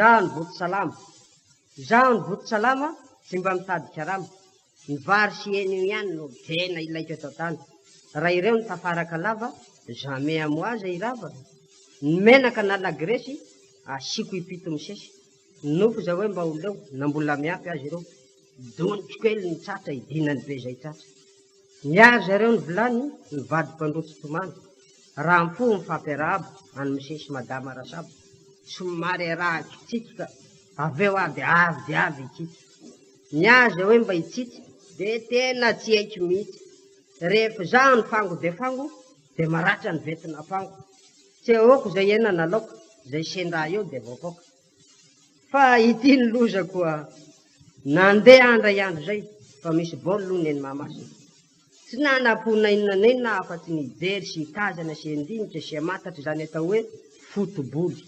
Zaho ny boto salama. Zaho ny boto salama, tsy mba mitady karama. Ny vary sy hena io ihany no tena ilaiko eto tany. Raha ireo ny tafaraka lava, jamais amoaza irava. Ny menaka na lagresy, asiko ipito misesy. Nofo zao hoe mba ho leo, na mbola miampy azy ireo. Doniko kely ny tratra, idinany be zay tratra. Miary zareo ny vilany, ny vady mpandrotsy tomany. Raha mifo mifampiarahaba, any misesy madama rasaba. Somary raha kitsitsika, aveo avy itsitsy. Miaza hoe mba itsitsy, de tena tsy haiko mihitsy. Rehefa zaho ny fango, de maratra ny vetina fango. Tsy aoko zay hena na laoka, zay sendra eo de voapoka. Fa ity ny loza koa, nandeha andra iandro zay, fa misy bolo neny mamasina. Tsy nanapona inona afa-tsy nijery sy tazana sy andinitra sy amatatra zany atao hoe fotoboly.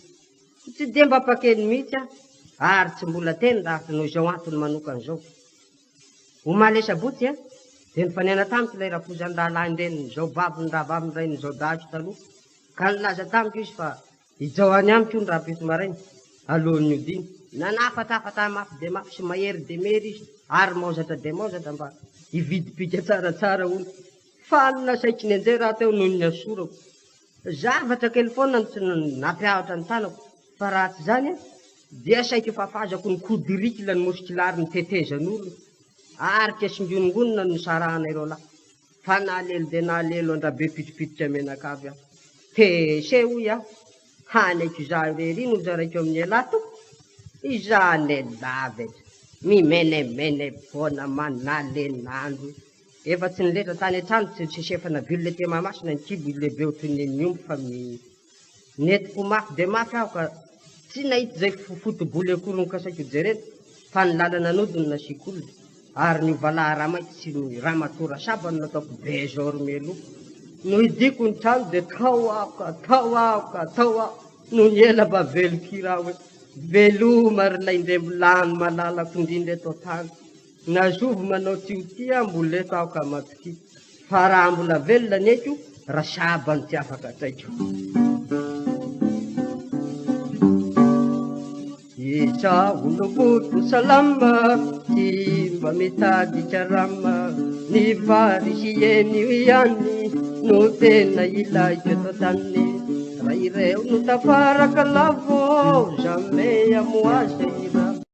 Tsy de mba pakeny mihitsy ary tsy mbola teny rafy noho izao antony manokana zao. Omaly sabotsy de nifanena tamiko ilay rapozan-dahalahy reny zao vaviny raha vaviny reny zao dahatro taloha. Ka nilaza tamiko izy fa ijao any amiko io ny rapito marainy alohan'ny odiny. Nanafatafatà mafy de mafy sy mahery de mery izy ary maozatra de maozatra mba hividipika tsaratsara olo. Fa nasaiko ny anjey raha teo noho ny asorako. Zavatra kely foana tsy nampiahatra ny tanako. Fa raha tsy zany dia saiko fafazako ny kodirikila ny mosikilary ny tetezan'olo. Ary kesingonongonona ny sarahana ireo lahy. Fa nalelo de nalelo andrabe pitipititra menakavy aho. Tese hoy aho, hanaiky izaho rery no zaraiko amin'ny elato. Izaho nelavitra, mimenemene foana manalenandro. Efa tsy niletra tany an-trano, tsy sefana vily le Mahamasina ny kibo lehibe ho toy ny omby fa netiko mafy de mafy aho ka tsy nahita zay fotoboly akory ny kasaiko jerena. Fa ny lalana anodiny nasiako olona. Ary ny valahy ramaity sy ny ramatora sabany nataoko bezor melo. No hidiko ny trano de tao aho. No ny ela mba velokira hoe veloma ry laindrembolany malalako indrindra eto tany. Nazovo manao tiotia mbola eto aho ka matoky. Fa raha mbola velona neko, raha sabany tsy afaka traiko. Izaho no boto salama, tsy mba mitady karama. Ny vary sy hena io ihany no tena ilaiko eto tany. Raha ireo no tafaraka lavo, jamais amoaza